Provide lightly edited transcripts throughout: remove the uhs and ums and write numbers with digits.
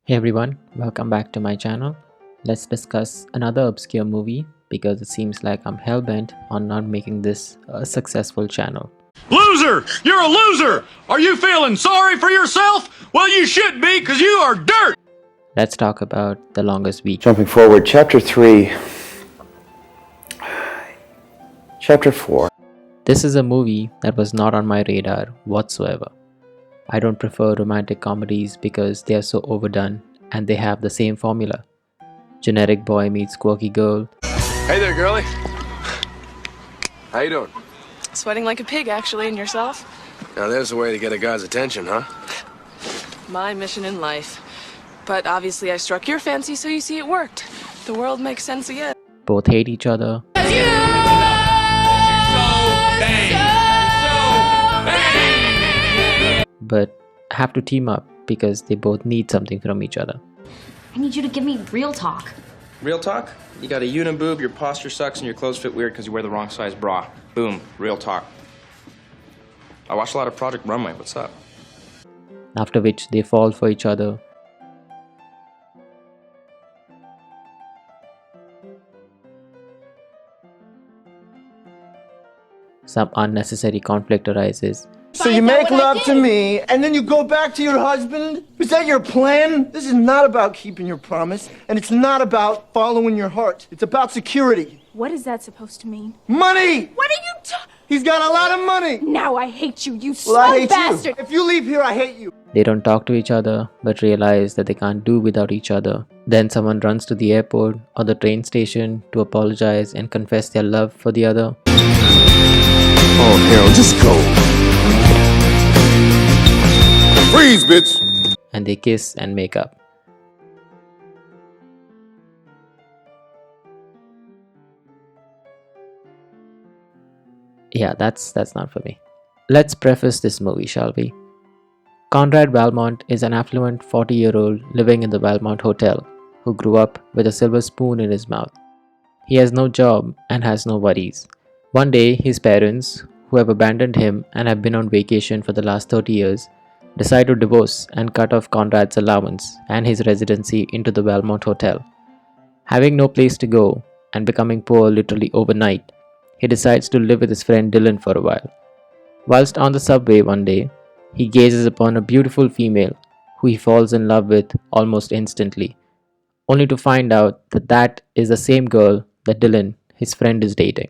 Hey everyone, welcome back to my channel. Let's discuss another obscure movie because it seems like I'm hellbent on not making this a successful channel. Loser! You're a loser! Are you feeling sorry for yourself? Well, you should be, because you are dirt! Let's talk about The Longest Week. Jumping forward, Chapter 3, Chapter 4. This is a movie that was not on my radar whatsoever. I don't prefer romantic comedies because they are so overdone and they have the same formula. Generic boy meets quirky girl, Hey there, girlie. How you doing? Sweating like a pig, actually, and yourself? Now there's a way to get a guy's attention, huh? My mission in life. But obviously I struck your fancy, so you see it worked. The world makes sense again. both hate each other, but have to team up because they both need something from each other. I need you to give me real talk. Real talk? You got a uniboob, your posture sucks, and your clothes fit weird because you wear the wrong size bra. Boom. Real talk. I watch a lot of Project Runway. What's up? After which they fall for each other. Some unnecessary conflict arises. So you make love to me, and then you go back to your husband? Is that your plan? This is not about keeping your promise, and it's not about following your heart. It's about security. What is that supposed to mean? Money! What are you talking? He's got a lot of money! Now I hate you, you Well, I slow hate bastard! you. If you leave here, I hate you. They don't talk to each other but realize that they can't do without each other. Then someone runs to the airport or the train station to apologize and confess their love for the other. Oh, Harold, just go. Freeze, bitch! And they kiss and make up. Yeah, that's not for me. Let's preface this movie, shall we? Conrad Valmont is an affluent 40-year-old living in the Valmont Hotel who grew up with a silver spoon in his mouth. He has no job and has no worries. One day, his parents, who have abandoned him and have been on vacation for the last 30 years, decide to divorce and cut off Conrad's allowance and his residency into the Valmont Hotel. Having no place to go and becoming poor literally overnight, he decides to live with his friend Dylan for a while. Whilst on the subway one day, he gazes upon a beautiful female who he falls in love with almost instantly, only to find out that that is the same girl that Dylan, his friend, is dating.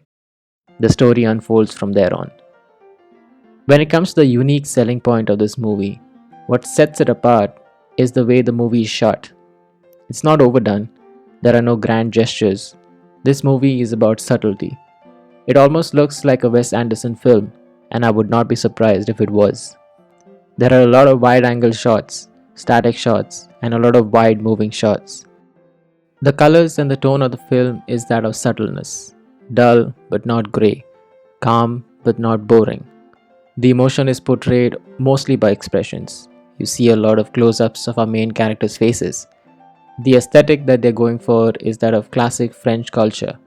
The story unfolds from there on. When it comes to the unique selling point of this movie, what sets it apart is the way the movie is shot. It's not overdone, there are no grand gestures. This movie is about subtlety. It almost looks like a Wes Anderson film, and I would not be surprised if it was. There are a lot of wide-angle shots, static shots, and a lot of wide moving shots. The colors and the tone of the film is that of subtleness. Dull but not grey, calm but not boring. The emotion is portrayed mostly by expressions. You see a lot of close-ups of our main characters' faces. The aesthetic that they're going for is that of classic French culture,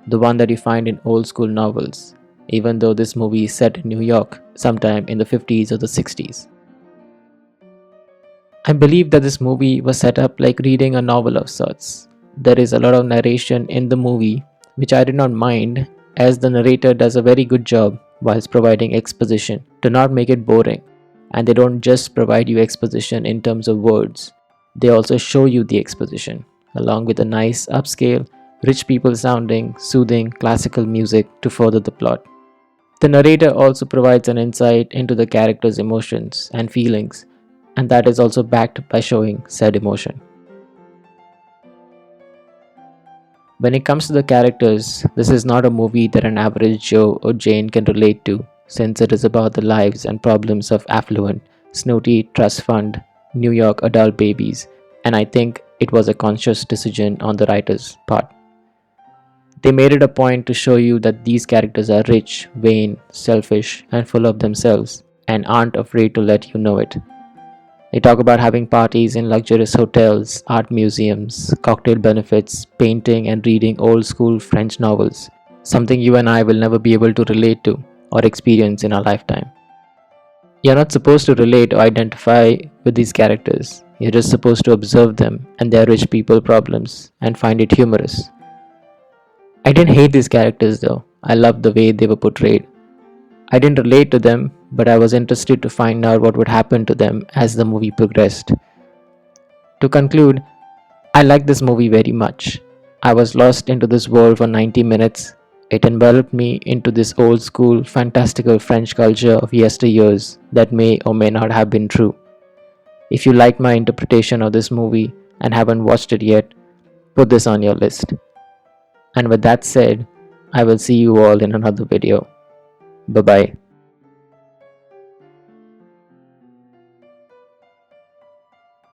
the one that you find in old school novels, even though this movie is set in New York sometime in the 50s or the 60s. I believe that this movie was set up like reading a novel of sorts. There is a lot of narration in the movie, which I did not mind, as the narrator does a very good job whilst providing exposition to not make it boring. And they don't just provide you exposition in terms of words, they also show you the exposition, along with a nice upscale, rich people sounding, soothing classical music to further the plot. The narrator also provides an insight into the character's emotions and feelings, and that is also backed by showing said emotion. When it comes to the characters, this is not a movie that an average Joe or Jane can relate to, since it is about the lives and problems of affluent, snooty, trust fund, New York adult babies, and I think it was a conscious decision on the writer's part. They made it a point to show you that these characters are rich, vain, selfish, and full of themselves, and aren't afraid to let you know it. They talk about having parties in luxurious hotels, art museums, cocktail benefits, painting and reading old school French novels, something you and I will never be able to relate to or experience in our lifetime. You're not supposed to relate or identify with these characters, You're just supposed to observe them and their rich people problems and find it humorous. I didn't hate these characters though. I loved the way they were portrayed. I didn't relate to them, but I was interested to find out what would happen to them as the movie progressed. To conclude, I liked this movie very much. I was lost into this world for 90 minutes. It enveloped me into this old school, fantastical French culture of yesteryears that may or may not have been true. If you like my interpretation of this movie and haven't watched it yet, put this on your list. And with that said, I will see you all in another video. Bye bye.